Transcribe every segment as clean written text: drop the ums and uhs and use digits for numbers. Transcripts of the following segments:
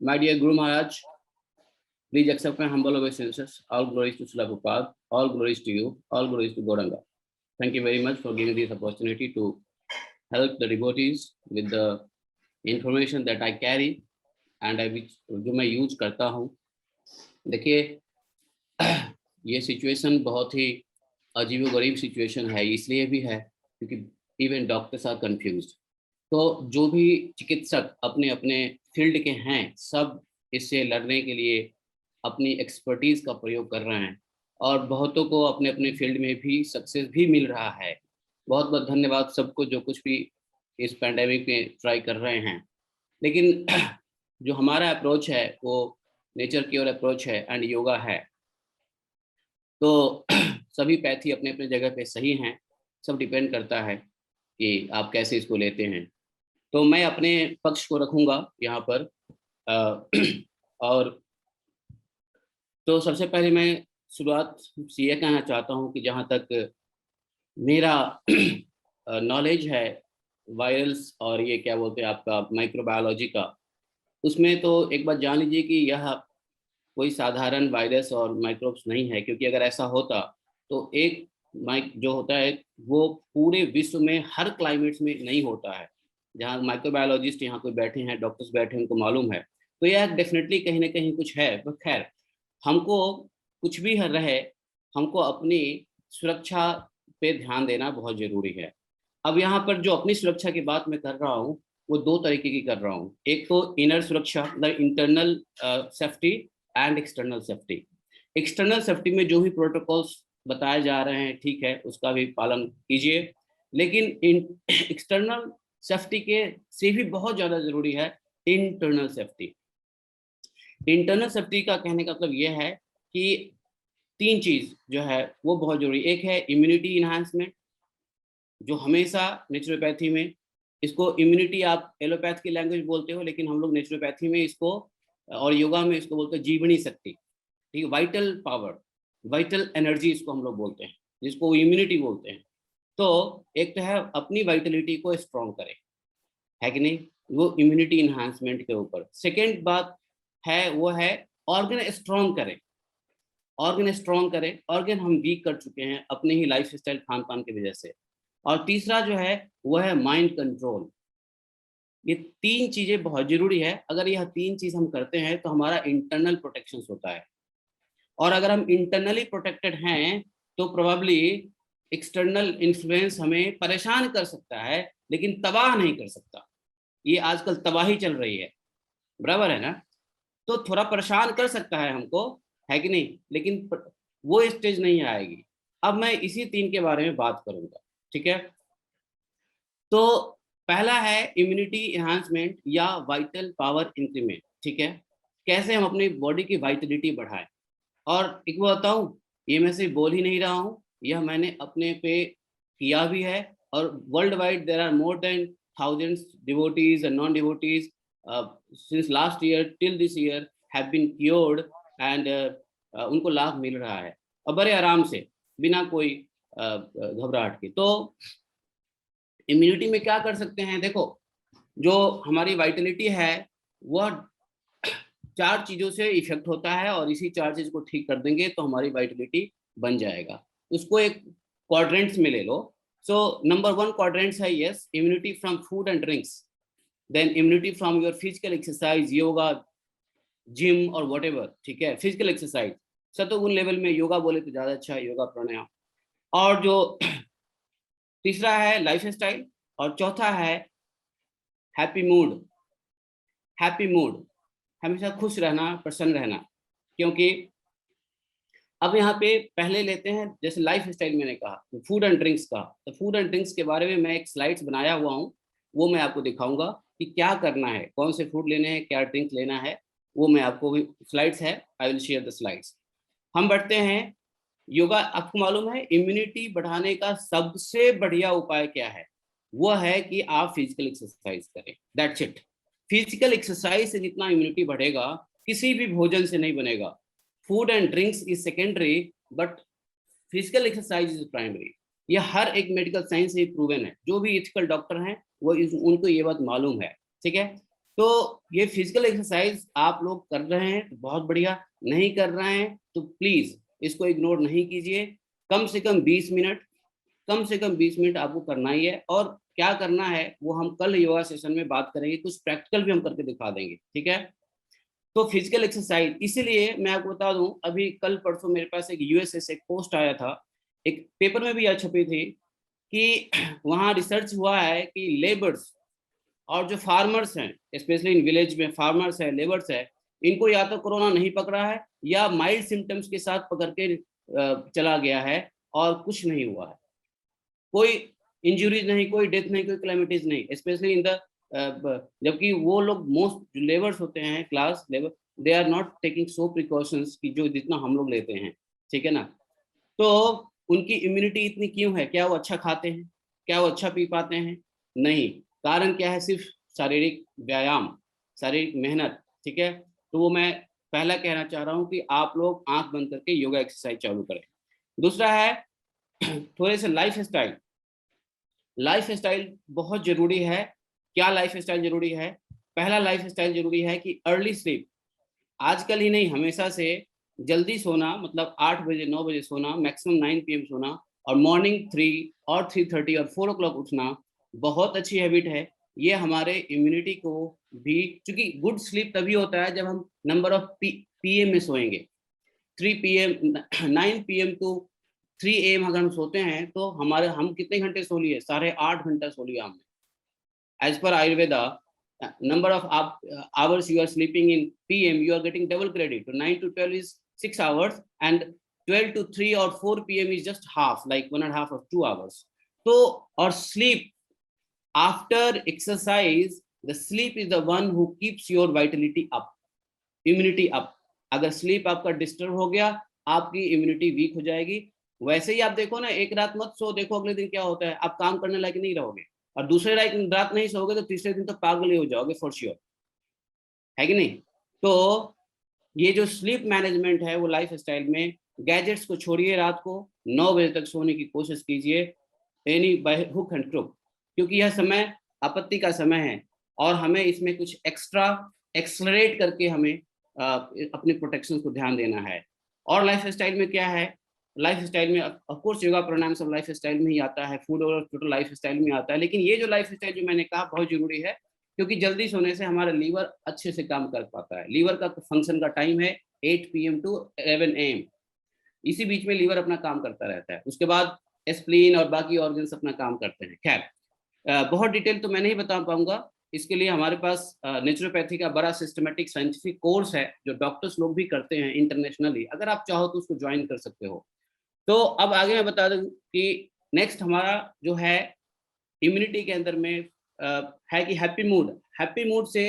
My dear Guru Maharaj, please accept my humble obeisances. All glories to Srila Prabhupada, all glories to you, all glories to Gauranga. Thank you very much for giving this opportunity to help the devotees with the information that I carry and जो मैं use करता हूँ. देखिए ये situation बहुत ही अजीबोगरीब situation है, इसलिए भी है क्योंकि इवन डॉक्टर्स आर कंफ्यूज्ड. तो जो भी चिकित्सक अपने अपने फील्ड के हैं, सब इससे लड़ने के लिए अपनी एक्सपर्टीज का प्रयोग कर रहे हैं और बहुतों को अपने अपने फील्ड में भी सक्सेस भी मिल रहा है. बहुत बहुत धन्यवाद सबको जो कुछ भी इस पैंडेमिक में ट्राई कर रहे हैं. लेकिन जो हमारा अप्रोच है वो नेचर की ओर अप्रोच है एंड योगा है. तो सभी पैथी अपने अपने जगह पे सही हैं, सब डिपेंड करता है कि आप कैसे इसको लेते हैं. तो मैं अपने पक्ष को रखूंगा यहाँ पर. और तो सबसे पहले मैं शुरुआत से ये कहना चाहता हूँ कि जहाँ तक मेरा नॉलेज है वायरल्स और ये क्या बोलते हैं आपका माइक्रोबायोलॉजी का, उसमें तो एक बात जान लीजिए कि यह कोई साधारण वायरस और माइक्रोब्स नहीं है. क्योंकि अगर ऐसा होता तो एक माइक जो होता है वो पूरे विश्व में हर क्लाइमेट्स में नहीं होता है. जहाँ माइक्रोबायोलॉजिस्ट यहाँ कोई बैठे हैं, डॉक्टर्स बैठे हैं, उनको मालूम है. तो यह डेफिनेटली कहीं ना कहीं कुछ है. पर खैर, हमको कुछ भी रहे, हमको अपनी सुरक्षा पे ध्यान देना बहुत जरूरी है. अब यहाँ पर जो अपनी सुरक्षा की बात मैं कर रहा हूँ वो दो तरीके की कर रहा हूँ. एक तो इनर सुरक्षा, मतलब internal safety and external safety. External safety में जो भी प्रोटोकॉल्स बताए जा रहे हैं ठीक है, उसका भी पालन कीजिए. लेकिन एक्सटर्नल सेफ्टी के से भी बहुत ज़्यादा जरूरी है इंटरनल सेफ्टी. इंटरनल सेफ्टी का कहने का मतलब यह है कि तीन चीज़ जो है वो बहुत जरूरी. एक है इम्यूनिटी इन्हांसमेंट, जो हमेशा नेचुरोपैथी में, इसको इम्यूनिटी आप एलोपैथ की लैंग्वेज बोलते हो, लेकिन हम लोग नेचुरोपैथी में इसको और योगा में इसको बोलते हैं जीवनी शक्ति. ठीक है, वाइटल पावर, वाइटल एनर्जी इसको हम लोग बोलते हैं, जिसको इम्यूनिटी बोलते हैं. तो एक तो है अपनी वाइटलिटी को स्ट्रॉन्ग करें, है कि नहीं, वो इम्यूनिटी इन्हांसमेंट के ऊपर. सेकेंड बात है वो है ऑर्गन स्ट्रॉन्ग करें. ऑर्गन स्ट्रॉन्ग करें, ऑर्गन हम वीक कर चुके हैं अपने ही लाइफ स्टाइल खान पान की वजह से. और तीसरा जो है वो है माइंड कंट्रोल. ये तीन चीजें बहुत जरूरी है. अगर यह तीन चीज हम करते हैं तो हमारा इंटरनल प्रोटेक्शन होता है. और अगर हम इंटरनली प्रोटेक्टेड हैं तो प्रोबेबली एक्सटर्नल इन्फ्लुएंस हमें परेशान कर सकता है लेकिन तबाह नहीं कर सकता. ये आजकल तबाही चल रही है, बराबर है ना. तो थोड़ा परेशान कर सकता है हमको, है कि नहीं, लेकिन वो स्टेज नहीं आएगी. अब मैं इसी तीन के बारे में बात करूंगा. ठीक है, तो पहला है इम्यूनिटी एनहांसमेंट या वाइटल पावर इंक्रीमेंट. ठीक है, कैसे हम अपनी बॉडी की वाइटलिटी बढ़ाएं. और एक बात बताऊं, ये मैं सिर्फ बोल ही नहीं रहा हूं, यह मैंने अपने पे किया भी है. और world wide there are more than thousands devotees and non-devotees since last year till this year have been cured and उनको लाभ मिल रहा है और बड़े आराम से, बिना कोई घबराहट के. तो इम्यूनिटी में क्या कर सकते हैं, देखो जो हमारी वाइटलिटी है वह चार चीज़ों से इफेक्ट होता है और इसी चार चीज़ को ठीक कर देंगे तो हमारी वाइटलिटी बन जाएगा. उसको एक क्वाड्रेंट्स में ले लो. So number one quadrants है yes, immunity from food and drinks, then immunity from your physical exercise, yoga, gym और whatever. ठीक है, physical exercise सतोगुण लेवल में योगा बोले तो ज़्यादा अच्छा है, योगा प्राणायाम. और जो तीसरा है लाइफ स्टाइल और चौथा है हैप्पी मूड. हैप्पी मूड, हमेशा खुश रहना, प्रसन्न रहना. क्योंकि अब यहाँ पे पहले लेते हैं जैसे लाइफ स्टाइल मैंने कहा, फूड एंड ड्रिंक्स का. तो फूड एंड ड्रिंक्स के बारे में मैं एक स्लाइड्स बनाया हुआ हूँ, वो मैं आपको दिखाऊंगा कि क्या करना है, कौन से फूड लेने हैं, क्या ड्रिंक लेना है, वो मैं आपको भी स्लाइड्स है, I will share the slides. हम बढ़ते हैं योगा. आपको मालूम है इम्यूनिटी बढ़ाने का सबसे बढ़िया उपाय क्या है, वो है कि आप फिजिकल एक्सरसाइज करें. That's it. फिजिकल एक्सरसाइज से जितना इम्यूनिटी बढ़ेगा किसी भी भोजन से नहीं बनेगा. Food and drinks is secondary but physical exercise is primary. ये हर एक मेडिकल साइंस से प्रूवन है. जो भी एथिकल डॉक्टर हैं वो उनको ये बात मालूम है. ठीक है, तो ये फिजिकल एक्सरसाइज आप लोग कर रहे हैं तो बहुत बढ़िया, नहीं कर रहे हैं तो प्लीज इसको इग्नोर नहीं कीजिए। कम से कम 20 मिनट, कम से कम 20 मिनट आपको करना ही है। और क्या करना है वो हम कल योगा सेशन में बात करेंगे, कुछ प्रैक्टिकल भी हम करके दिखा देंगे, ठीक है। तो फिजिकल एक्सरसाइज, इसीलिए मैं आपको बता दूं, अभी कल परसों मेरे पास एक यूएसए से एक पोस्ट आया था, एक पेपर में भी आ छपी थी कि वहाँ रिसर्च हुआ है कि लेबर्स और जो फार्मर्स हैं, स्पेशली इन विलेज में फार्मर्स है, लेबर्स है, इनको या तो कोरोना नहीं पकड़ा है या माइल्ड सिम्टम्स के साथ पकड़ के चला गया है और कुछ नहीं हुआ है, कोई इंजुरीज नहीं, कोई डेथ नहीं, कोई क्लैमिटीज नहीं, स्पेशली इन द, जबकि वो लोग मोस्ट जो लेबर्स होते हैं, class labour, they are not taking so precautions की जो जितना हम लोग लेते हैं, ठीक है ना। तो उनकी इम्यूनिटी इतनी क्यों है? क्या वो अच्छा खाते हैं? क्या वो अच्छा पी पाते हैं? नहीं। कारण क्या है? सिर्फ शारीरिक व्यायाम, शारीरिक मेहनत, ठीक है। तो वो मैं पहला कहना चाह रहा हूँ कि आप लोग आंख बंद करके योगा एक्सरसाइज चालू करें। दूसरा है थोड़े से लाइफ स्टाइल। लाइफ स्टाइल बहुत जरूरी है। क्या लाइफ स्टाइल जरूरी है? पहला लाइफ स्टाइल जरूरी है कि अर्ली स्लीप, आजकल ही नहीं हमेशा से, जल्दी सोना, मतलब 8 बजे 9 बजे सोना, मैक्सिमम 9 PM सोना, और मॉर्निंग 3 और 3:30 और 4 o'clock उठना बहुत अच्छी हैबिट है। ये हमारे इम्यूनिटी को भी, क्योंकि गुड स्लीप तभी होता है जब हम नंबर ऑफ PM में सोएंगे। 3 PM 9 PM टू 3 AM अगर हम सोते हैं तो हमारे, हम कितने घंटे सो लिए? 8.5 घंटा सो लिया हमने। As per Ayurveda, number of hours you are sleeping in PM, you are getting double credit. So 9 to 12 is 6 hours, and 12 to 3 or 4 PM is just half, like 1.5 or 2 hours. So, or sleep after exercise, the sleep is the one who keeps your vitality up, immunity up. अगर sleep आपका disturb हो गया, आपकी immunity weak हो जाएगी। वैसे ही आप देखो ना, एक रात मत सो, देखो अगले दिन क्या होता है, आप काम करने लायक नहीं रहोगे। और दूसरे रात नहीं सोओगे तो तीसरे दिन तो पागल ही हो जाओगे फॉर श्योर, है कि नहीं। तो ये जो स्लीप मैनेजमेंट है वो लाइफ स्टाइल में, गैजेट्स को छोड़िए, रात को 9 बजे तक सोने की कोशिश कीजिए, any by hook and crook, क्योंकि यह समय आपत्ति का समय है और हमें इसमें कुछ एक्स्ट्रा एक्सलरेट करके हमें अपने प्रोटेक्शन को ध्यान देना है। और लाइफ स्टाइल में क्या है? लाइफ स्टाइल में ऑफ कोर्स योगा प्राणायाम सब लाइफ स्टाइल में ही आता है, फूड और टोटल लाइफ स्टाइल में आता है, लेकिन ये जो लाइफ स्टाइल जो मैंने कहा बहुत जरूरी है, क्योंकि जल्दी सोने से हमारा लीवर अच्छे से काम कर पाता है। लीवर का फंक्शन का टाइम है 8 PM टू 11 AM, इसी बीच में लीवर अपना काम करता रहता है, उसके बाद स्प्लीन और बाकी ऑर्गन्स अपना काम करते हैं। खैर बहुत डिटेल तो मैं नहीं बता पाऊंगा, इसके लिए हमारे पास नेचुरोपैथी का बड़ा सिस्टमेटिक साइंटिफिक कोर्स है जो डॉक्टर्स लोग भी करते हैं इंटरनेशनली, अगर आप चाहो तो उसको ज्वाइन कर सकते हो। तो अब आगे मैं बता दूं कि नेक्स्ट हमारा जो है इम्यूनिटी के अंदर में है कि हैप्पी मूड। हैप्पी मूड से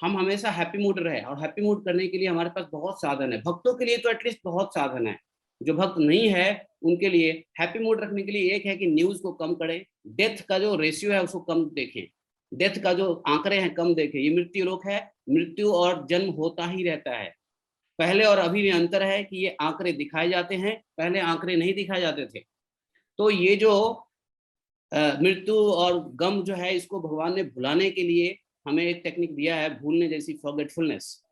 हम हमेशा हैप्पी मूड रहे, और हैप्पी मूड करने के लिए हमारे पास बहुत साधन है। भक्तों के लिए तो एटलीस्ट बहुत साधन है, जो भक्त नहीं है उनके लिए हैप्पी मूड रखने के लिए एक है कि न्यूज को कम करें, डेथ का जो रेशियो है उसको कम देखें, डेथ का जो आंकड़े हैं कम देखें। ये मृत्यु रोग है, मृत्यु और जन्म होता ही रहता है। पहले और अभी में अंतर है कि ये आंकड़े दिखाए जाते हैं, पहले आंकड़े नहीं दिखाए जाते थे। तो ये जो मृत्यु और गम जो है, इसको भगवान ने भुलाने के लिए हमें एक टेक्निक दिया है, भूलने जैसी, फॉरगेटफुलनेस।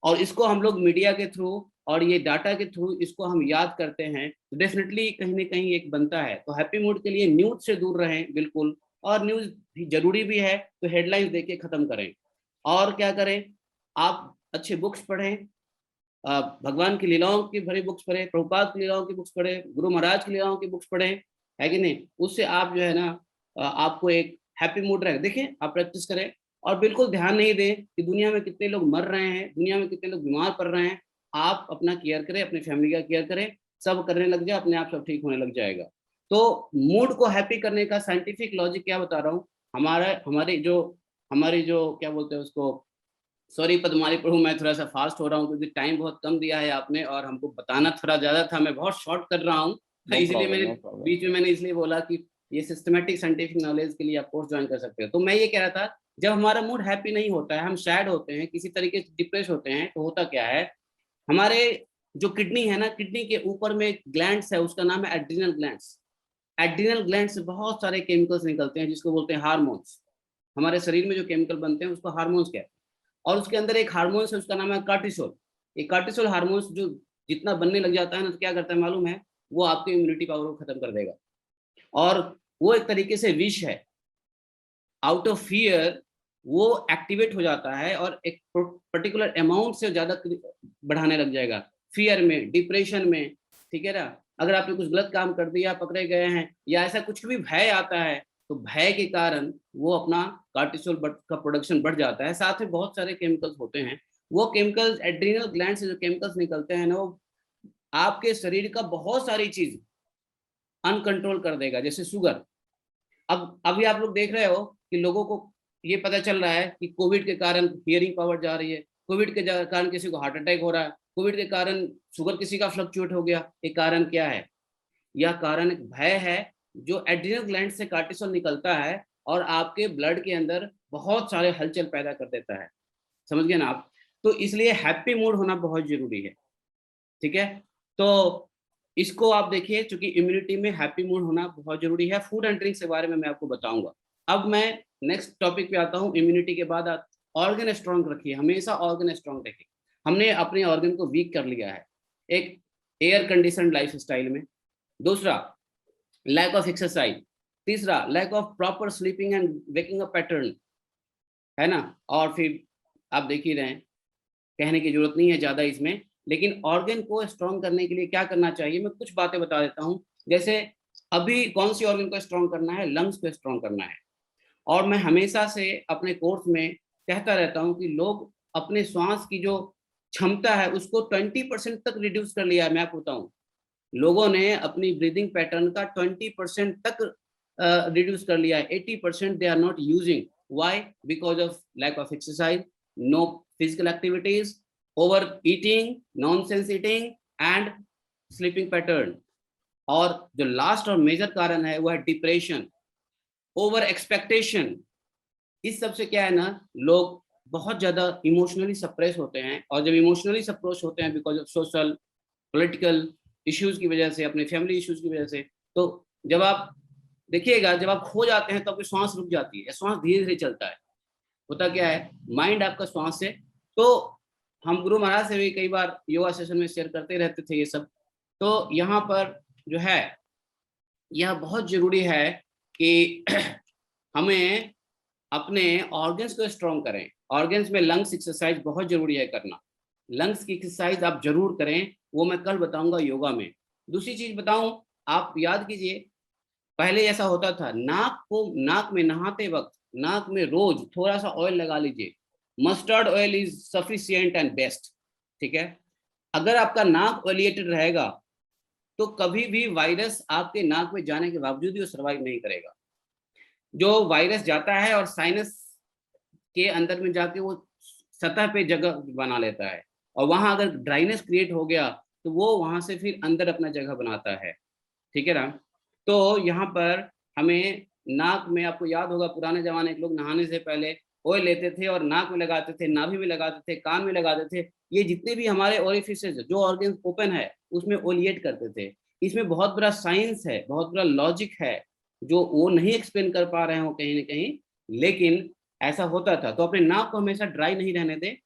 और इसको हम लोग मीडिया के थ्रू और ये डाटा के थ्रू इसको हम याद करते हैं, तो डेफिनेटली कहीं ना कहीं एक बनता है। तो हैप्पी मूड के लिए न्यूज से दूर रहें बिल्कुल, और न्यूज भी जरूरी भी है तो हेडलाइंस देख के खत्म करें। और क्या करें, आप अच्छे बुक्स पढ़ें, भगवान की लीलाओं की भरी बुक्स पढ़े, प्रभुपाद की लीलाओं की बुक्स पढ़े, गुरु महाराज की लीलाओं की बुक्स पढ़े, है कि नहीं। उससे आप जो है ना, आपको एक हैप्पी मूड रहे। देखिए आप प्रैक्टिस करें और बिल्कुल ध्यान नहीं दें कि दुनिया में कितने लोग मर रहे हैं, दुनिया में कितने लोग बीमार पड़ रहे हैं। आप अपना केयर करें, अपनी फैमिली का केयर करें, सब करने लग जाए, अपने आप सब ठीक होने लग जाएगा। तो मूड को हैप्पी करने का साइंटिफिक लॉजिक क्या बता रहा हूँ, हमारी जो क्या बोलते हैं उसको, सॉरी पद्माली प्रभु, मैं थोड़ा सा फास्ट हो रहा हूँ क्योंकि टाइम बहुत कम दिया है आपने और हमको बताना थोड़ा ज्यादा था, मैं बहुत शॉर्ट कर रहा हूँ। नो इसलिए प्रॉब्लम, मैंने नो प्रॉब्लम। बीच में मैंने इसलिए बोला कि ये सिस्टमेटिक साइंटिफिक नॉलेज के लिए आप कोर्स ज्वाइन कर सकते हो। तो मैं ये कह रहा था, जब हमारा मूड हैप्पी नहीं होता है, हम सैड होते हैं, किसी तरीके से डिप्रेस होते हैं, तो होता क्या है, हमारे जो किडनी है ना, किडनी के ऊपर में एक ग्लैंड्स है, उसका नाम है एड्रिनल ग्लैंड्स। एड्रिनल ग्लैंड से बहुत सारे केमिकल्स निकलते हैं जिसको बोलते हैं हार्मोन्स। हमारे शरीर में जो केमिकल बनते हैं उसको हार्मोन्स कहते हैं। और उसके अंदर एक हार्मोन्स है, उसका नाम है कार्टिसोल। ये कार्टिसोल हार्मोन्स जो जितना बनने लग जाता है ना, तो क्या करता है मालूम है, वो आपकी इम्यूनिटी पावर को खत्म कर देगा। और वो एक तरीके से विष है, आउट ऑफ फियर वो एक्टिवेट हो जाता है और एक पर्टिकुलर अमाउंट से ज्यादा बढ़ाने लग जाएगा, फियर में, डिप्रेशन में, ठीक है ना। अगर आपने कुछ गलत काम कर दिया, पकड़े गए हैं, या ऐसा कुछ भी भय आता है, तो भय के कारण वो अपना कार्टिसोल का प्रोडक्शन बढ़ जाता है। साथ में बहुत सारे केमिकल्स होते हैं, वो केमिकल्स एड्रीनल ग्लैंड से जो केमिकल्स निकलते हैं ना, वो आपके शरीर का बहुत सारी चीज अनकंट्रोल कर देगा, जैसे शुगर। अब अभी आप लोग देख रहे हो कि लोगों को ये पता चल रहा है कि कोविड के कारण हियरिंग पावर जा रही है, कोविड के कारण किसी को हार्ट अटैक हो रहा है, कोविड के कारण शुगर किसी का फ्लक्चुएट हो गया। ये कारण क्या है? यह कारण एक भय है, जो एड्रिनल ग्लैंड से कार्टिसोल निकलता है और आपके ब्लड के अंदर बहुत सारे हलचल पैदा कर देता है। समझ गए ना आप? तो इसलिए हैप्पी मूड होना बहुत जरूरी है, ठीक है। तो इसको आप देखिए, चूंकि इम्यूनिटी में हैप्पी मूड होना बहुत जरूरी है। फूड एंड ड्रिंक्स के बारे में मैं आपको बताऊंगा। अब मैं नेक्स्ट टॉपिक पे आता हूँ। इम्यूनिटी के बाद ऑर्गन स्ट्रॉन्ग रखिए, हमेशा ऑर्गन स्ट्रॉन्ग रखिए। हमने अपने ऑर्गन को वीक कर लिया है, एक एयर कंडीशन लाइफ स्टाइल में। दूसरा, लैक ऑफ एक्सरसाइज। तीसरा, lack of proper sleeping and waking up pattern, है ना। और फिर आप देख ही रहे हैं, कहने की जरूरत नहीं है ज्यादा इसमें। लेकिन ऑर्गन को स्ट्रॉन्ग करने के लिए क्या करना चाहिए, मैं कुछ बातें बता देता हूँ। जैसे अभी कौन सी ऑर्गन को स्ट्रॉन्ग करना है? लंग्स को स्ट्रॉन्ग करना है। और मैं हमेशा से अपने कोर्स में कहता रहता हूँ कि लोग अपने श्वास की जो क्षमता है उसको 20% तक रिड्यूस कर लिया है। मैं आपको बताऊँ, लोगों ने अपनी ब्रीदिंग पैटर्न का 20% तक रिड्यूस कर लिया है। 80% they are not using. Why? Because of lack of exercise, no physical activities, over eating, nonsense eating and sleeping pattern. और जो लास्ट और मेजर कारण है वो है डिप्रेशन, ओवर एक्सपेक्टेशन। इस सब से क्या है ना, लोग बहुत ज्यादा इमोशनली सप्रेस होते हैं। और जब इमोशनली सप्रेस होते हैं because of social political issues की वजह से, अपने फैमिली इश्यूज की वजह से, तो जब आप देखिएगा, जब आप खो जाते हैं तो आपकी सांस रुक जाती है, श्वास धीरे धीरे चलता है। होता क्या है, माइंड आपका श्वास से। तो हम गुरु महाराज से भी कई बार योगा सेशन में शेयर करते रहते थे ये सब। तो यहाँ पर जो है, यह बहुत जरूरी है कि हमें अपने ऑर्गन्स को स्ट्रॉन्ग करें। ऑर्गन्स में लंग्स एक्सरसाइज बहुत जरूरी है करना। लंग्स की एक्सरसाइज आप जरूर करें, वो मैं कल बताऊंगा योगा में। दूसरी चीज बताऊं, आप याद कीजिए, पहले ऐसा होता था, नाक में नहाते वक्त नाक में रोज थोड़ा सा ऑयल लगा लीजिए। Mustard oil is sufficient and best, ठीक है। अगर आपका नाक ऑयलिएटेड रहेगा तो कभी भी वायरस आपके नाक में जाने के बावजूद भी वो सर्वाइव नहीं करेगा। जो वायरस जाता है और साइनस के अंदर में जाके वो सतह पे जगह बना लेता है, और वहां अगर ड्राइनेस क्रिएट हो गया तो वो वहां से फिर अंदर अपना जगह बनाता है, ठीक है ना। तो यहाँ पर हमें नाक में, आपको याद होगा पुराने जमाने के लोग नहाने से पहले ऑयल लेते थे और नाक में लगाते थे, नाभि में लगाते थे, कान में लगाते थे। ये जितने भी हमारे ओरिफिसेस, जो ऑर्गन ओपन है, उसमें ओलिएट करते थे। इसमें बहुत बड़ा साइंस है, बहुत बड़ा लॉजिक है, जो वो नहीं एक्सप्लेन कर पा रहे हो कहीं ना कहीं, लेकिन ऐसा होता था। तो अपने नाक को हमेशा ड्राई नहीं रहने दे।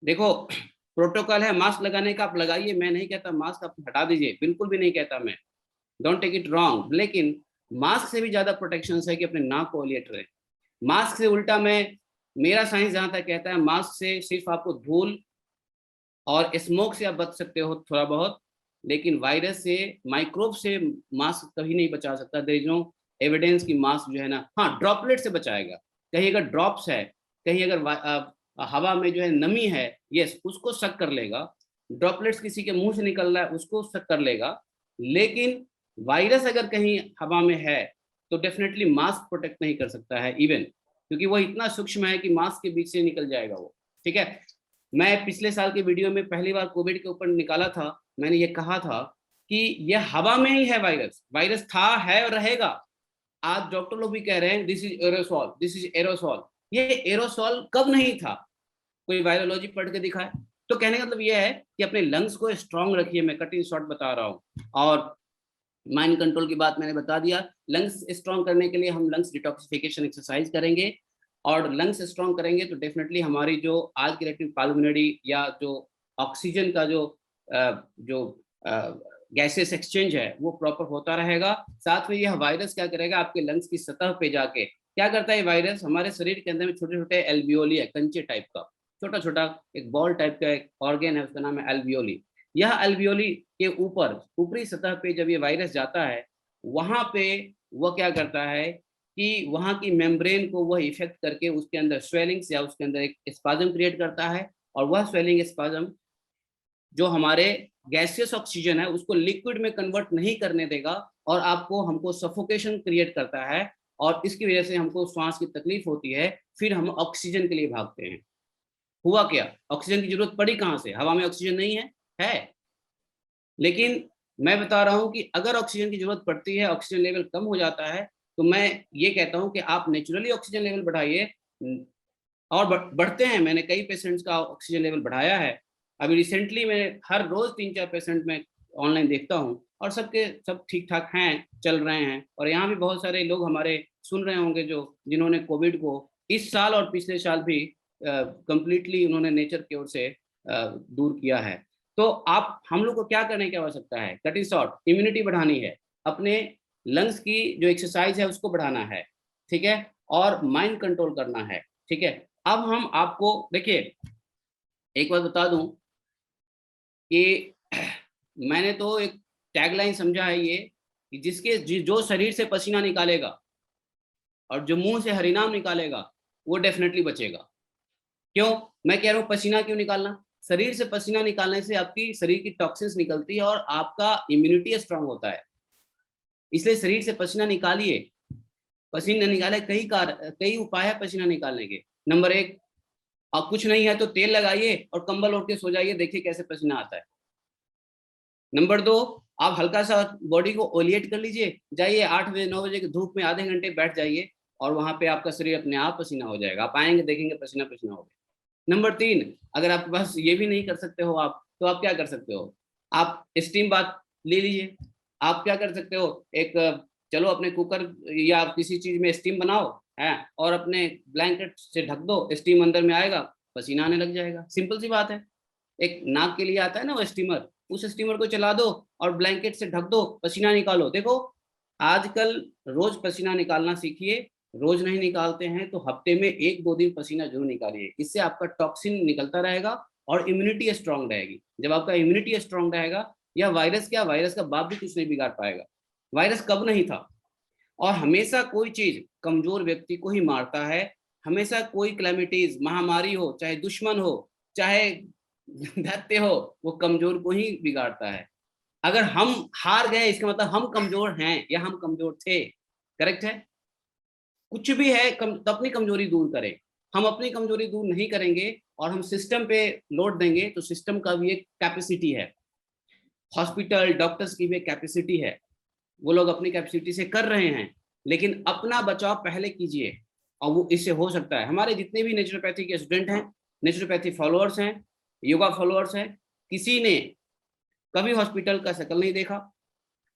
देखो, प्रोटोकॉल है मास्क लगाने का, आप लगाइए, मैं नहीं कहता मास्क आप हटा दीजिए, बिल्कुल भी नहीं कहता मैं, डोंट टेक इट रॉन्ग। लेकिन मास्क से भी ज्यादा प्रोटेक्शन है कि अपने नाक को ओलिएट रहे। मास्क से उल्टा मैं, मेरा साइंस जहां तक कहता है, मास्क से सिर्फ आपको धूल और स्मोक से आप बच सकते हो थोड़ा बहुत, लेकिन वायरस से, माइक्रोब से मास्क कभी नहीं बचा सकता। देयर इज नो एविडेंस कि मास्क जो है ना, हाँ ड्रॉपलेट से बचाएगा। कहीं अगर ड्रॉप्स है, कहीं अगर हवा में जो है नमी है, यस उसको सक कर लेगा। ड्रॉपलेट्स किसी के मुंह से निकल रहा है उसको सक कर लेगा। लेकिन वायरस अगर कहीं हवा में है तो डेफिनेटली मास्क प्रोटेक्ट नहीं कर सकता है इवन, क्योंकि वो इतना सूक्ष्म है कि मास्क के बीच से निकल जाएगा वो, ठीक है। मैं पिछले साल के वीडियो में पहली बार कोविड के ऊपर निकाला था, मैंने ये कहा था कि यह हवा में ही है वायरस, वायरस था, है और रहेगा। आज डॉक्टर लोग भी कह रहे हैं this is aerosol, this is aerosol. ये एरोसॉल कब नहीं था? कोई वायरोलॉजी पढ़ के दिखाए। तो कहने का मतलब ये है कि अपने लंग्स को स्ट्रांग रखिए, मैं कटिंग शॉर्ट बता रहा हूँ। और माइंड कंट्रोल की बात मैंने बता दिया। लंग्स स्ट्रांग करने के लिए हम लंग्स डिटॉक्सिफिकेशन एक्सरसाइज करेंगे। और लंग्स स्ट्रॉन्ग करेंगे तो डेफिनेटली हमारी जो आज की रेटिव पाल्मोनरी या जो ऑक्सीजन का जो गैसेस एक्सचेंज है वो प्रॉपर होता रहेगा। साथ में यह वायरस क्या करेगा, आपके लंग्स की सतह पे जाके क्या करता है, वायरस हमारे शरीर के अंदर में छोटे छोटे एल्वियोली है, कंचे टाइप का छोटा छोटा एक बॉल टाइप का एक ऑर्गेन है, उसका नाम है एल्वियोली। यह एल्वियोली के ऊपर ऊपरी सतह पे जब ये वायरस जाता है, वहां पे वह क्या करता है कि वहां की मेम्ब्रेन को वह इफेक्ट करके उसके अंदर स्वेलिंग्स या उसके अंदर एक स्पाज्म क्रिएट करता है, और वह स्वेलिंग स्पाज्म जो हमारे गैसियस ऑक्सीजन है उसको लिक्विड में कन्वर्ट नहीं करने देगा, और आपको हमको सफोकेशन क्रिएट करता है, और इसकी वजह से हमको श्वास की तकलीफ होती है, फिर हम ऑक्सीजन के लिए भागते हैं। हुआ क्या, ऑक्सीजन की जरूरत पड़ी कहाँ से, हवा में ऑक्सीजन नहीं है। लेकिन मैं बता रहा हूं कि अगर ऑक्सीजन की जरूरत पड़ती है, ऑक्सीजन लेवल कम हो जाता है, तो मैं ये कहता हूं कि आप नेचुरली ऑक्सीजन लेवल बढ़ाइए, और बढ़ते हैं। मैंने कई पेशेंट्स का ऑक्सीजन लेवल बढ़ाया है। अभी रिसेंटली मैं हर रोज 3-4 पेशेंट में ऑनलाइन देखता हूँ, और सब ठीक ठाक हैं, चल रहे हैं। और यहाँ भी बहुत सारे लोग हमारे सुन रहे होंगे जो जिन्होंने कोविड को इस साल और पिछले साल भी कंप्लीटली उन्होंने नेचर की ओर से दूर किया है। तो आप हम लोग को क्या करने की आवश्यकता है, कट इन शॉर्ट, इम्यूनिटी बढ़ानी है, अपने लंग्स की जो एक्सरसाइज है उसको बढ़ाना है, ठीक है, और माइंड कंट्रोल करना है, ठीक है। अब हम आपको देखिए एक बात बता दूं कि मैंने तो एक टैगलाइन समझा है ये कि जो शरीर से पसीना निकालेगा और जो मुंह से हरिनाम निकालेगा वो डेफिनेटली बचेगा। क्यों मैं कह रहा हूं पसीना क्यों निकालना, शरीर से पसीना निकालने से आपकी शरीर की टॉक्सिन्स निकलती है और आपका इम्यूनिटी स्ट्रांग होता है। इसलिए शरीर से पसीना निकालिए। पसीना निकाले कई उपाय है पसीना निकालने के। नंबर 1, अब कुछ नहीं है तो तेल लगाइए और कंबल ओढ़ के सो जाइए, देखिए कैसे पसीना आता है। नंबर 2, आप हल्का सा बॉडी को ओलिएट कर लीजिए, जाइए 8 बजे 9 बजे की धूप में आधे घंटे बैठ जाइए, और वहां पे आपका शरीर अपने आप पसीना हो जाएगा, आप आएंगे देखेंगे पसीना पसीना हो गया। नंबर 3, अगर आपके पास ये भी नहीं कर सकते हो आप, तो आप क्या कर सकते हो, आप स्टीम बाथ ले लीजिए। आप क्या कर सकते हो, एक चलो अपने कुकर या किसी चीज में स्टीम बनाओ है, और अपने ब्लैंकेट से ढक दो, स्टीम अंदर में आएगा, पसीना आने लग जाएगा। सिंपल सी बात है। एक नाक के लिए आता है ना वो स्टीमर, उस स्टीमर को चला दो और ब्लैंकेट से ढक दो, पसीना निकालो। देखो आजकल रोज पसीना निकालना सीखिए, रोज नहीं निकालते हैं तो हफ्ते में 1-2 दिन पसीना जरूर निकालिए, इससे आपका टॉक्सिन निकलता रहेगा और इम्यूनिटी स्ट्रांग रहेगी। जब आपका इम्यूनिटी स्ट्रांग रहेगा, या वायरस क्या, वायरस का बाप भी कुछ नहीं बिगाड़ पाएगा। वायरस कब नहीं था, और हमेशा कोई चीज कमजोर व्यक्ति को ही मारता है। हमेशा कोई क्लैमिटीज महामारी हो, चाहे दुश्मन हो, चाहे दैत्य हो, वो कमजोर को ही बिगाड़ता है। अगर हम हार गए इसका मतलब हम कमजोर हैं या हम कमजोर थे। करेक्ट है। कुछ भी है तो अपनी कमजोरी दूर करें। हम अपनी कमजोरी दूर नहीं करेंगे और हम सिस्टम पे लोड देंगे, तो सिस्टम का भी एक कैपेसिटी है, हॉस्पिटल डॉक्टर्स की भी एक कैपेसिटी है, वो लोग अपनी कैपेसिटी से कर रहे हैं, लेकिन अपना बचाव पहले कीजिए, और वो इससे हो सकता है। हमारे जितने भी नेचुरोपैथी के स्टूडेंट हैं, नेचुरोपैथी फॉलोअर्स हैं, योगा फॉलोअर्स हैं, किसी ने कभी हॉस्पिटल का शक्ल नहीं देखा।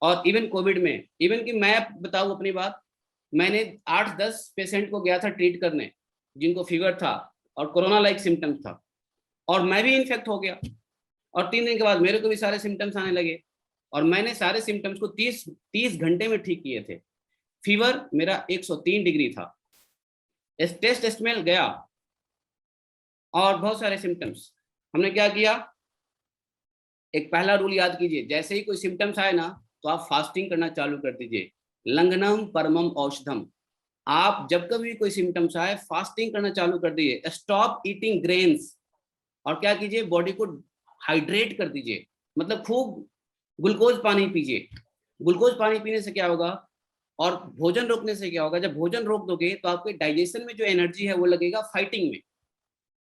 और इवन कोविड में, इवन कि मैं बताऊं अपनी बात, मैंने 8-10 पेशेंट को गया था ट्रीट करने जिनको फीवर था और कोरोना लाइक सिम्टम्स था, और मैं भी इन्फेक्ट हो गया, और 3 दिन के बाद मेरे को भी सारे सिम्टम्स आने लगे, और मैंने सारे सिम्टम्स को 30 घंटे में ठीक किए थे। फीवर मेरा 103 डिग्री था, टेस्ट में गया, और बहुत सारे सिम्टम्स। हमने क्या किया, एक पहला रूल याद कीजिए, जैसे ही कोई सिम्टम्स आए ना तो आप फास्टिंग करना चालू कर दीजिए। लंघनम परमम औषधम। आप जब कभी कोई सिम्टम्स आए फास्टिंग करना चालू कर दीजिए, स्टॉप ईटिंग ग्रेन्स, और क्या कीजिए, बॉडी को हाइड्रेट कर दीजिए, मतलब खूब ग्लूकोज पानी पीजिए। ग्लूकोज पानी पीने से क्या होगा, और भोजन रोकने से क्या होगा, जब भोजन रोक दोगे तो आपके डाइजेशन में जो एनर्जी है वो लगेगा फाइटिंग में।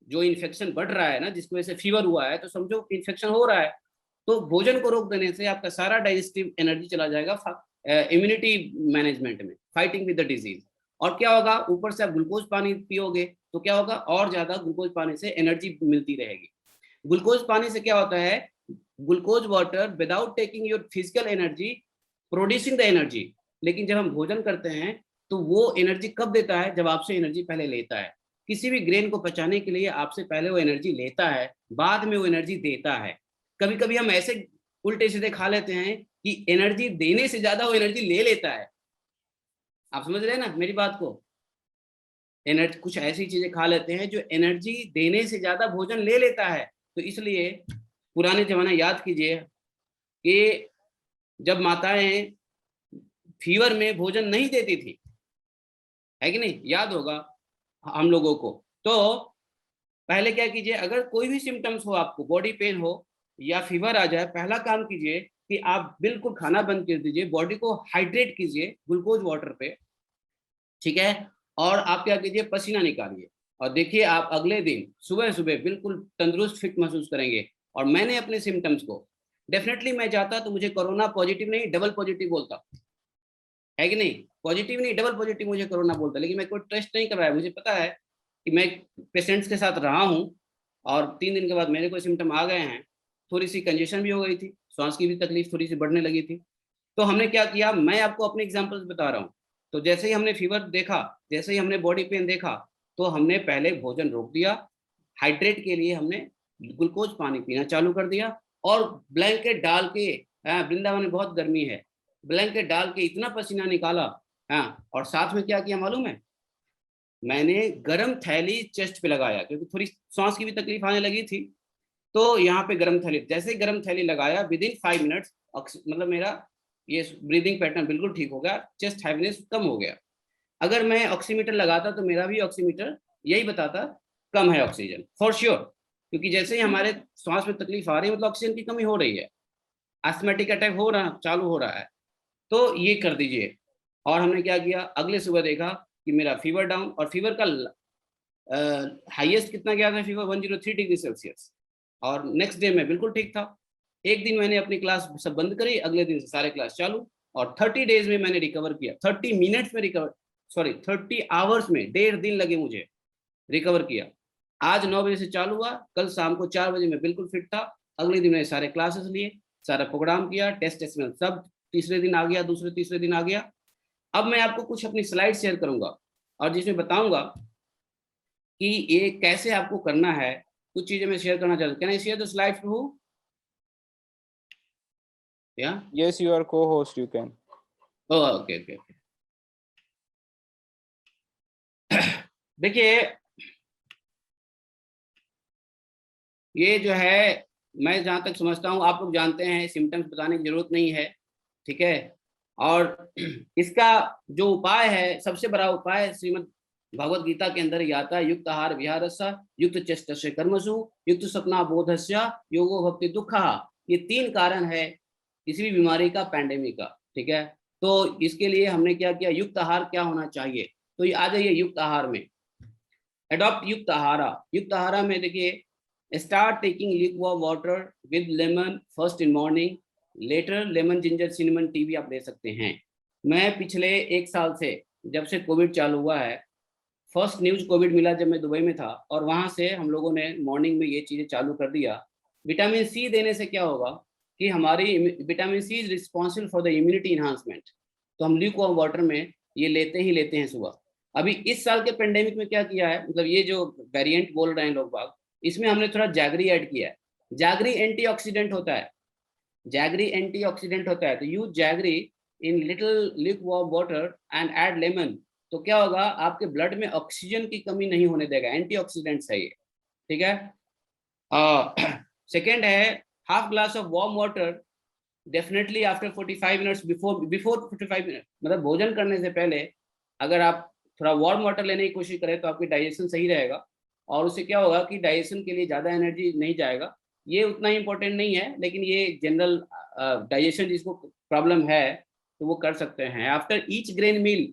जो इन्फेक्शन बढ़ रहा है ना, जिसकी वजह से फीवर हुआ है, तो समझो इन्फेक्शन हो रहा है, तो भोजन को रोक देने से आपका सारा डाइजेस्टिव एनर्जी चला जाएगा इम्यूनिटी मैनेजमेंट में, फाइटिंग विद द डिजीज। और क्या होगा, ऊपर से आप ग्लूकोज पानी पियोगे तो क्या होगा, और ज्यादा ग्लूकोज पानी से एनर्जी मिलती रहेगी। ग्लूकोज पानी से क्या होता है, glucose water without taking your physical energy producing the energy. लेकिन जब हम भोजन करते हैं तो वो एनर्जी कब देता है? जब आपसे एनर्जी पहले लेता है। किसी भी ग्रेन को पचाने के लिए आपसे पहले वो एनर्जी लेता है, बाद में वो एनर्जी देता है। कभी कभी हम ऐसे उल्टे सीधे खा लेते हैं कि एनर्जी देने से ज्यादा वो एनर्जी ले लेता है। आप समझ रहे हैं ना मेरी बात को? एनर्जी, कुछ ऐसी चीजें खा लेते हैं जो एनर्जी देने से ज्यादा भोजन ले लेता है। तो इसलिए पुराने जमाना याद कीजिए कि जब माताएं फीवर में भोजन नहीं देती थी, है कि नहीं, याद होगा हम लोगों को। तो पहले क्या कीजिए, अगर कोई भी सिम्टम्स हो, आपको बॉडी पेन हो या फीवर आ जाए, पहला काम कीजिए कि आप बिल्कुल खाना बंद कर दीजिए, बॉडी को हाइड्रेट कीजिए ग्लूकोज वाटर पे, ठीक है। और आप क्या कीजिए, पसीना निकालिए, और देखिए आप अगले दिन सुबह सुबह बिल्कुल तंदुरुस्त फिट महसूस करेंगे। और मैंने अपने सिम्टम्स को, डेफिनेटली मैं जाता तो मुझे कोरोना पॉजिटिव नहीं डबल पॉजिटिव बोलता, है कि नहीं? पॉजिटिव नहीं डबल पॉजिटिव मुझे कोरोना बोलता, लेकिन मैं कोई टेस्ट नहीं करवाया। मुझे पता है कि मैं पेशेंट्स के साथ रहा हूँ, और 3 दिन के बाद मेरे को सिम्टम आ गए हैं। थोड़ी सी कंजेशन भी हो गई थी, सांस की भी तकलीफ थोड़ी सी बढ़ने लगी थी। तो हमने क्या किया, मैं आपको अपने एग्जाम्पल्स बता रहा हूँ। तो जैसे ही हमने फीवर देखा, जैसे ही हमने बॉडी पेन देखा, तो हमने पहले भोजन रोक दिया। हाइड्रेट के लिए हमने ग्लूकोज पानी पीना चालू कर दिया, और ब्लैंकेट डाल के, वृंदावन में बहुत गर्मी है, ब्लैंकेट डाल के इतना पसीना निकाला। हाँ, और साथ में क्या किया मालूम है, मैंने गरम थैली चेस्ट पे लगाया, क्योंकि थोड़ी सांस की भी तकलीफ आने लगी थी। तो यहाँ पे गरम थैली, जैसे ही गरम थैली लगाया, विद इन 5 मिनट्स मतलब मेरा ये ब्रीदिंग पैटर्न बिल्कुल ठीक हो गया, चेस्ट हैवीनेस कम हो गया। अगर मैं ऑक्सीमीटर लगाता तो मेरा भी ऑक्सीमीटर यही बताता, कम है ऑक्सीजन फॉर श्योर। क्योंकि जैसे ही हमारे सांस में तकलीफ आ रही है, मतलब ऑक्सीजन की कमी हो रही है, एस्थमेटिक अटैक हो रहा चालू हो रहा है। तो ये कर दीजिए। और हमने क्या किया, अगले सुबह देखा कि मेरा फीवर डाउन, और फीवर का हाईएस्ट कितना गया था, फीवर 103 डिग्री सेल्सियस। और नेक्स्ट डे में बिल्कुल ठीक था। एक दिन मैंने अपनी क्लास सब बंद करी, अगले दिन से सारे क्लास चालू, और 30 डेज में मैंने रिकवर किया, 30 मिनट्स में रिकवर, सॉरी 30 आवर्स में, 1.5 दिन लगे मुझे रिकवर किया। आज 9 बजे से चालू हुआ, कल शाम को 4 बजे मैं बिल्कुल फिट था। अगले दिन मैंने सारे क्लासेस लिए, सारा प्रोग्राम किया, टेस्ट में सब तीसरे दिन आ गया, दूसरे तीसरे दिन आ गया। अब मैं आपको कुछ अपनी स्लाइड शेयर करूंगा, और जिसमें बताऊंगा कि ये कैसे आपको करना है। कुछ चीजें मैं शेयर करना चाहता हूँ। Can I share the slides Prabhu? या Yes, you are co-host. You can. Okay okay okay. देखिए, ये जो है, मैं जहां तक समझता हूँ आप लोग जानते हैं, सिम्टम्स बताने की जरूरत नहीं है, ठीक है। और इसका जो उपाय है, सबसे बड़ा उपाय श्रीमद् भगवद गीता के अंदर ही आता है, युक्त आहार विहारस्य युक्त चेष्टस्य कर्मसु युक्त सपना बोधस्य योगो भक्ति दुखा। ये 3 कारण है किसी भी बीमारी का, पैंडेमिक का, ठीक है। तो इसके लिए हमने क्या किया, युक्त आहार क्या होना चाहिए। तो ये आ जाइए युक्त आहार में, अडॉप्ट युक्त आहारा। युक्त आहारा में देखिए, start taking liquid water with lemon first in morning, later lemon ginger cinnamon tea भी आप ले सकते हैं। मैं पिछले 1 साल से, जब से कोविड चालू हुआ है, फर्स्ट न्यूज कोविड मिला जब मैं दुबई में था, और वहां से हम लोगों ने मॉर्निंग में ये चीजें चालू कर दिया। विटामिन सी देने से क्या होगा कि हमारी vitamin C is responsible for the immunity enhancement. तो हम ल्यूक वाटर में ये लेते ही लेते हैं सुबह। अभी इस साल के पेंडेमिक में क्या किया है, मतलब ये जो वेरिएंट बोल रहे हैं लोग बाग, इसमें हमने थोड़ा जैगरी ऐड किया है। जैगरी एंटीऑक्सीडेंट होता है, जैगरी एंटीऑक्सीडेंट होता है। तो use jaggery in little lukewarm water and add lemon. तो क्या होगा, आपके ब्लड में ऑक्सीजन की कमी नहीं होने देगा, एंटीऑक्सीडेंट है ये, ठीक है। सेकेंड है, half glass of warm water definitely after 45 minutes, before 45 minute, मतलब भोजन करने से पहले अगर आप थोड़ा वार्म वाटर लेने की कोशिश करें तो आपकी डाइजेशन सही रहेगा। और उससे क्या होगा कि डाइजेशन के लिए ज़्यादा एनर्जी नहीं जाएगा। ये उतना इंपॉर्टेंट नहीं है, लेकिन ये जनरल डाइजेशन जिसको प्रॉब्लम है तो वो कर सकते हैं। आफ्टर ईच ग्रेन मील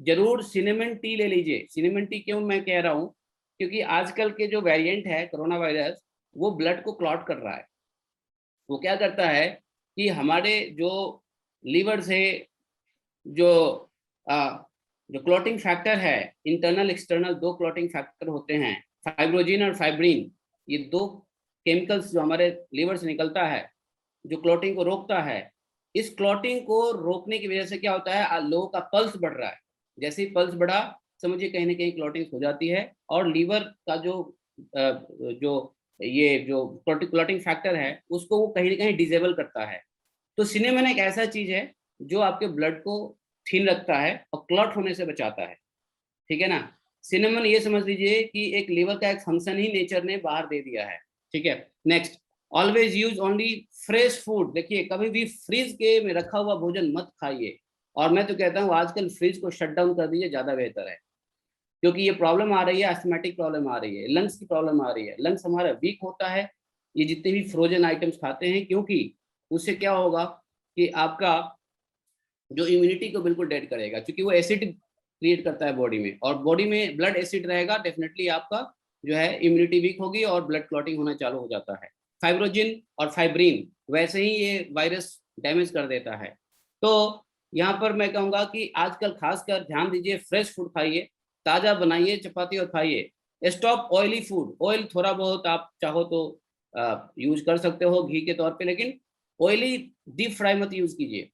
जरूर सिनेमन टी ले लीजिए। सिनेमन टी क्यों मैं कह रहा हूँ, क्योंकि आजकल के जो वेरिएंट है कोरोना वायरस, वो ब्लड को क्लॉट कर रहा है। वो क्या करता है कि हमारे जो लीवर से जो जो क्लॉटिंग फैक्टर है, इंटरनल एक्सटर्नल 2 क्लॉटिंग फैक्टर होते हैं, फाइब्रोजिन और फाइब्रिन। ये 2 केमिकल्स जो हमारे लीवर से निकलता है, जो क्लॉटिंग को रोकता है। इस क्लॉटिंग को रोकने की वजह से क्या होता है, लोगों का पल्स बढ़ रहा है। जैसे ही पल्स बढ़ा, समझिए कहीं ना कहीं क्लॉटिंग हो जाती है, और लीवर का जो ये जो क्लॉटिंग फैक्टर है उसको वो कहीं ना कहीं डिसेबल करता है। तो सिनेमन एक ऐसा चीज है जो आपके ब्लड को थिन रखता है और क्लॉट होने से बचाता है, ठीक है ना। सिनेमन ये समझ लीजिए कि एक लीवर का एक फंक्शन ही नेचर ने बाहर दे दिया है, ठीक है। Next, always use only fresh food. देखिए कभी भी फ्रीज के में रखा हुआ भोजन मत खाइए, और मैं तो कहता हूँ आजकल फ्रिज को शट डाउन कर दीजिए, ज्यादा बेहतर है, क्योंकि ये प्रॉब्लम आ रही है, एस्थमेटिक प्रॉब्लम आ रही है, लंग्स की प्रॉब्लम आ रही है, लंग्स हमारा वीक होता है ये जितने भी फ्रोजन आइटम्स खाते हैं, क्योंकि उससे क्या होगा कि आपका जो इम्यूनिटी को बिल्कुल डेड करेगा, क्योंकि वो एसिड क्रिएट करता है बॉडी में, और बॉडी में ब्लड एसिड रहेगा, डेफिनेटली आपका जो है इम्यूनिटी वीक होगी और ब्लड क्लॉटिंग होना चालू हो जाता है। फाइब्रोजिन और फाइब्रिन वैसे ही ये वायरस डैमेज कर देता है। तो यहाँ पर मैं कहूँगा कि आजकल खासकर ध्यान दीजिए, फ्रेश फूड खाइए, ताज़ा बनाइए चपाती और खाइए। Stop oily food. ऑयल थोड़ा बहुत आप चाहो तो यूज कर सकते हो घी के तौर पे, लेकिन ऑयली डीप फ्राई मत यूज कीजिए।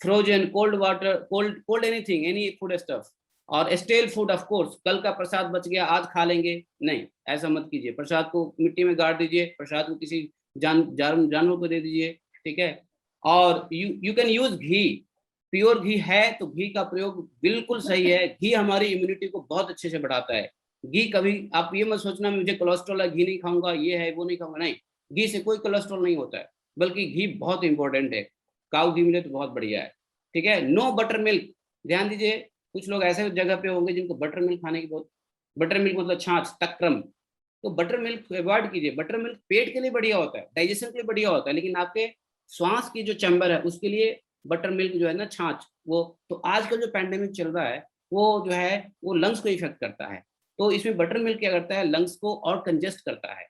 Frozen, cold water, cold cold anything, any food stuff, और स्टेल फूड ऑफ कोर्स। कल का प्रसाद बच गया आज खा लेंगे, नहीं, ऐसा मत कीजिए। प्रसाद को मिट्टी में गाड़ दीजिए, प्रसाद को किसी जानवर को दे दीजिए, ठीक है। और you can use ghee, pure ghee है तो घी का प्रयोग बिल्कुल सही है। घी हमारी इम्यूनिटी को बहुत अच्छे से बढ़ाता है। घी कभी आप ये मत सोचना मुझे कोलेस्ट्रॉल है घी नहीं खाऊंगा, ये है वो नहीं खाऊंगा, नहीं, घी से कोई कोलेस्ट्रॉल नहीं होता है, बल्कि घी बहुत इंपॉर्टेंट है। काऊ घी मिले तो बहुत बढ़िया है, ठीक है। No butter milk. ध्यान दीजिए, कुछ लोग ऐसे जगह पे होंगे जिनको बटर मिल्क खाने की बहुत, बटर मिल्क मतलब छाछ, तक्रम, तो बटर मिल्क अवॉइड कीजिए। बटर मिल्क पेट के लिए बढ़िया होता है, डाइजेशन के लिए बढ़िया होता है, लेकिन आपके श्वास की जो चैम्बर है उसके लिए बटर मिल्क जो है ना, छाछ, वो तो आजकल जो पैंडेमिक चल रहा है वो जो है वो लंग्स को इफेक्ट करता है। तो इसमें बटर मिल्क क्या करता है, लंग्स को और कंजेस्ट करता है।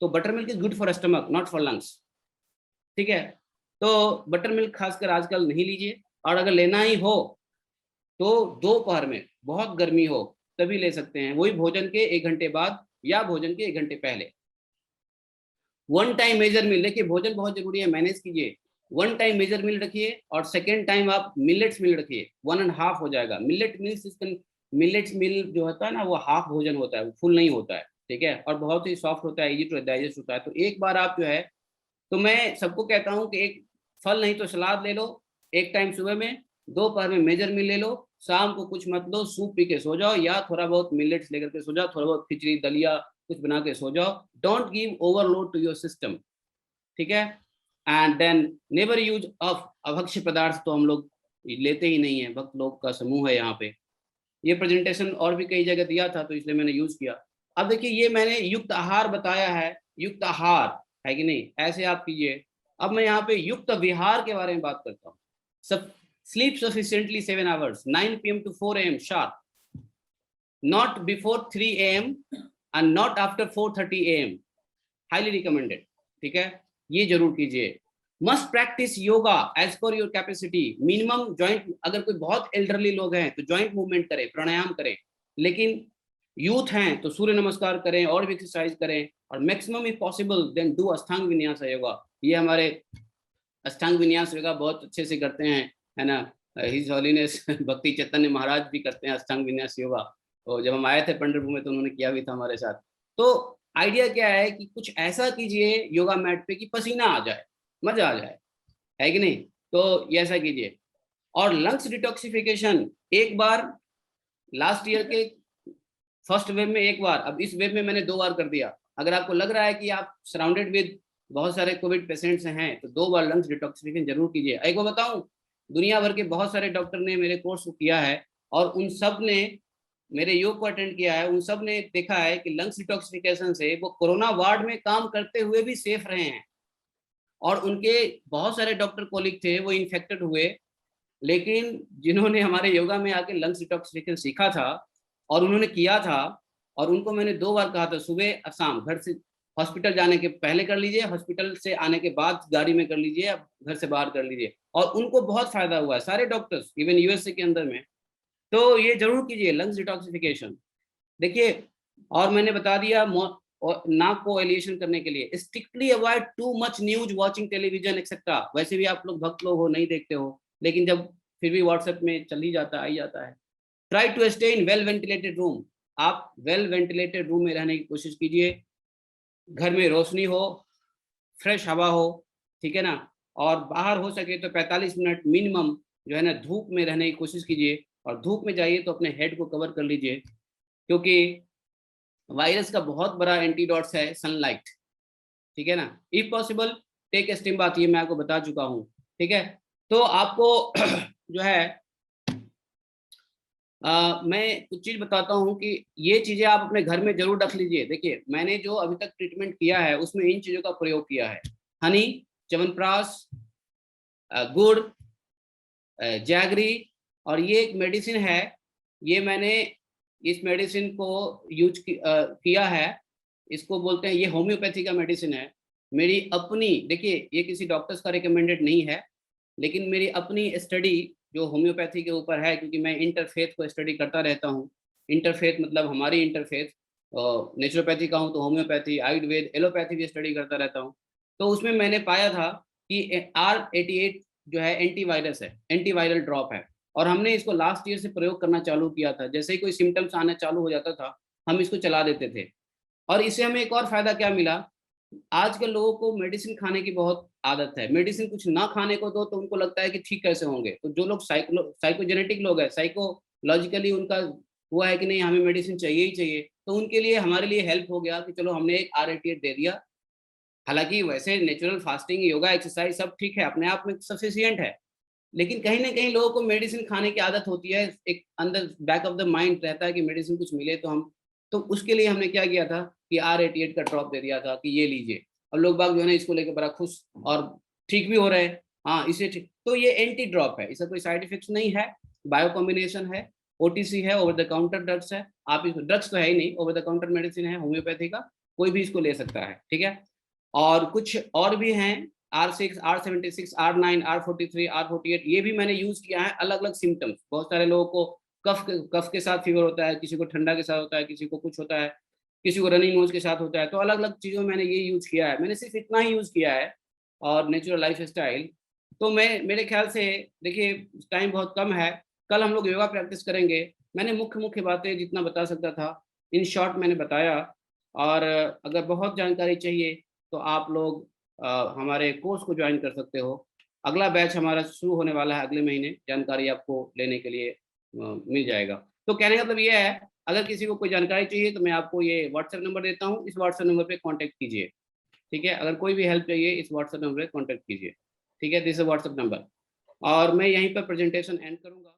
तो butter milk is good for stomach, not for lungs, ठीक है। तो बटर मिल्क खासकर आजकल नहीं लीजिए, और अगर लेना ही हो तो दोपहर में बहुत गर्मी हो तभी ले सकते हैं, वही भोजन के 1 घंटे बाद या भोजन के 1 घंटे पहले। वन टाइम मेजर मील, देखिए भोजन बहुत जरूरी है, मैनेज कीजिए। वन टाइम मेजर मील रखिए, और सेकेंड टाइम आप मिलेट्स मील रखिए, 1.5 हो जाएगा। मिलेट्स मील जो होता है ना वो हाफ भोजन होता है, वो फुल नहीं होता है, ठीक है, और बहुत ही सॉफ्ट होता है, इजी टू डाइजेस्ट होता है। तो एक बार आप जो है, तो मैं सबको कहता हूँ कि एक फल नहीं तो सलाद ले लो, एक टाइम सुबह में, दोपहर में मेजर मील ले लो, शाम को कुछ मत लो, सूप पी के सो जाओ, या थोड़ा बहुत मिलेट्स लेकर के सो जाओ, थोड़ा बहुत खिचड़ी दलिया कुछ बना के सो जाओ। Don't give overload to your system, ठीक है। And then never use of अभक्ष्य पदार्थ, तो हम लोग लेते ही नहीं है, भक्त लोग का समूह है यहाँ पे। ये प्रेजेंटेशन और भी कई जगह दिया था तो इसलिए मैंने यूज किया। अब देखिए ये मैंने युक्त आहार बताया है, युक्त आहार है कि नहीं, ऐसे आप कीजिए। अब मैं यहाँ पे युक्त विहार के बारे में बात करता हूँ। सब sleep sufficiently 7 hours, 9 PM to 4 AM sharp, not before 3 AM and not after 4:30 AM, highly recommended, ठीक है, ये जरूर कीजिए। Must practise yoga as per your capacity, minimum joint, अगर कोई बहुत एल्डरली लोग हैं तो जॉइंट मूवमेंट करें, प्राणायाम करें, लेकिन यूथ हैं तो सूर्य नमस्कार करें और भी एक्सरसाइज करें, और maximum if possible then do Ashtanga Vinyasa yoga. ये हमारे अष्टांग विन्यास योगा बहुत अच्छे से करते हैं, है ना, हिज हॉलीनेस भक्ति चैतन्य महाराज भी करते हैं अष्टांग विन्यास योगा। तो जब हम आए थे पंढरपुर में तो उन्होंने किया भी था हमारे साथ। तो आइडिया क्या है कि कुछ ऐसा कीजिए योगा मैट पे कि पसीना आ जाए, मजा आ जाए, है कि नहीं, तो ये ऐसा कीजिए। और लंग्स डिटॉक्सिफिकेशन, एक बार लास्ट ईयर के फर्स्ट वेव में एक बार, अब इस वेव में मैंने 2 बार कर दिया। अगर आपको लग रहा है कि आप सराउंडेड विद बहुत सारे कोविड पेशेंट्स हैं तो 2 बार लंग्स डिटॉक्सिफिकेशन जरूर कीजिए। एक बार बताऊं, दुनिया भर के बहुत सारे डॉक्टर ने मेरे कोर्स को किया है, और उन सब ने मेरे योग को अटेंड किया है, उन सब ने देखा है कि लंग्स डिटॉक्सिफिकेशन से वो कोरोना वार्ड में काम करते हुए भी सेफ रहे हैं। और उनके बहुत सारे डॉक्टर कोलिग थे वो इन्फेक्टेड हुए, लेकिन जिन्होंने हमारे योगा में आके लंग्स डिटॉक्सिफिकेशन सीखा था और उन्होंने किया था, और उनको मैंने 2 बार कहा था, सुबह और शाम, घर से हॉस्पिटल जाने के पहले कर लीजिए, हॉस्पिटल से आने के बाद गाड़ी में कर लीजिए, या घर से बाहर कर लीजिए, और उनको बहुत फायदा हुआ है, सारे डॉक्टर्स इवन यूएसए के अंदर में। तो ये जरूर कीजिए लंग्स डिटॉक्सिफिकेशन। देखिए, और मैंने बता दिया नाक को एलिएशन करने के लिए strictly avoid too much news, watching television etcetera. वैसे भी आप लोग भक्त लोग हो, नहीं देखते हो, लेकिन जब फिर भी व्हाट्सएप में चल ही जाता है, आ ही जाता है। Try to stay in well ventilated room, आप वेल वेंटिलेटेड रूम में रहने की कोशिश कीजिए, घर में रोशनी हो, फ्रेश हवा हो, ठीक है ना, और बाहर हो सके तो 45 मिनट मिनिमम जो है ना धूप में रहने की कोशिश कीजिए, और धूप में जाइए तो अपने हेड को कवर कर लीजिए, क्योंकि वायरस का बहुत बड़ा एंटीडोट्स है सनलाइट, ठीक है ना। If possible take steam bath, ये मैं आपको बता चुका हूँ, ठीक है। तो आपको जो है मैं कुछ चीज बताता हूँ कि ये चीजें आप अपने घर में जरूर रख लीजिए। देखिए मैंने जो अभी तक ट्रीटमेंट किया है उसमें इन चीजों का प्रयोग किया है, हनी, च्यवनप्राश, गुड़, जैगरी, और ये एक मेडिसिन है, ये मैंने इस मेडिसिन को यूज किया है, इसको बोलते हैं, ये होम्योपैथी का मेडिसिन है। मेरी अपनी, देखिए ये किसी डॉक्टर्स का रिकमेंडेड नहीं है, लेकिन मेरी अपनी स्टडी जो होम्योपैथी के ऊपर है, क्योंकि मैं इंटरफेथ को स्टडी करता रहता हूँ। इंटरफेथ मतलब हमारी इंटरफेथ, नेचुरोपैथी का हूँ तो होम्योपैथी, आयुर्वेद, एलोपैथी भी स्टडी करता रहता हूँ। तो उसमें मैंने पाया था कि R88 जो है एंटीवायरस है, एंटीवायरल ड्रॉप है, और हमने इसको लास्ट ईयर से प्रयोग करना चालू किया था। जैसे ही कोई सिम्टम्स आना चालू हो जाता था हम इसको चला देते थे, और इससे हमें एक और फायदा क्या मिला, आजकल लोगों को मेडिसिन खाने की बहुत आदत है, मेडिसिन कुछ ना खाने को दो तो उनको लगता है कि ठीक कैसे होंगे। तो जो लोग साइकोजेनेटिक लोग हैं, साइकोलॉजिकली उनका हुआ है कि नहीं हमें मेडिसिन चाहिए ही चाहिए, तो उनके लिए हमारे लिए हेल्प हो गया कि चलो हमने एक R88 दे दिया। हालांकि वैसे नेचुरल फास्टिंग, योगा, एक्सरसाइज सब ठीक है, अपने आप में सफिशियंट है, लेकिन कहीं ना कहीं लोगों को मेडिसिन खाने की आदत होती है, एक अंदर बैक ऑफ द माइंड रहता है कि मेडिसिन कुछ मिले तो हम, तो उसके लिए हमने क्या किया था कि R88 का ड्रॉप दे दिया था कि ये लीजिए, और लोग बाग जो है ना इसको लेकर बड़ा खुश और ठीक भी हो रहे हैं। हाँ इसे ठीक, तो ये एंटी ड्रॉप है, इसका कोई साइड इफेक्ट्स नहीं है, बायो कॉम्बिनेशन है, OTC है, ओवर द काउंटर ड्रग्स है। आप इसको, ड्रग्स तो है ही नहीं, ओवर द काउंटर मेडिसिन है होम्योपैथी का, कोई भी इसको ले सकता है, ठीक है। और कुछ और भी हैं, R6, R76, R9, R43, R48, ये भी मैंने यूज किया है। अलग अलग सिम्टम्स, बहुत सारे लोगों को कफ के साथ फीवर होता है, किसी को ठंडा के साथ होता है, किसी को कुछ होता है, किसी को रनिंग नोज के साथ होता है, तो अलग अलग चीज़ों में मैंने ये यूज किया है, मैंने सिर्फ इतना ही यूज किया है, और नेचुरल लाइफ स्टाइल। तो मैं, मेरे ख्याल से, देखिए टाइम बहुत कम है, कल हम लोग योगा प्रैक्टिस करेंगे। मैंने मुख्य मुख्य बातें जितना बता सकता था इन शॉर्ट मैंने बताया, और अगर बहुत जानकारी चाहिए तो आप लोग हमारे कोर्स को ज्वाइन कर सकते हो। अगला बैच हमारा शुरू होने वाला है अगले महीने, जानकारी आपको लेने के लिए मिल जाएगा। तो कहने का मतलब ये है, अगर किसी को कोई जानकारी चाहिए तो मैं आपको ये व्हाट्सएप नंबर देता हूँ, इस व्हाट्सएप नंबर पे कांटेक्ट कीजिए, ठीक है। अगर कोई भी हेल्प चाहिए इस व्हाट्सएप नंबर पे कांटेक्ट कीजिए, ठीक है, दिस इज व्हाट्सएप नंबर। और मैं यहीं पर प्रेजेंटेशन एंड करूँगा।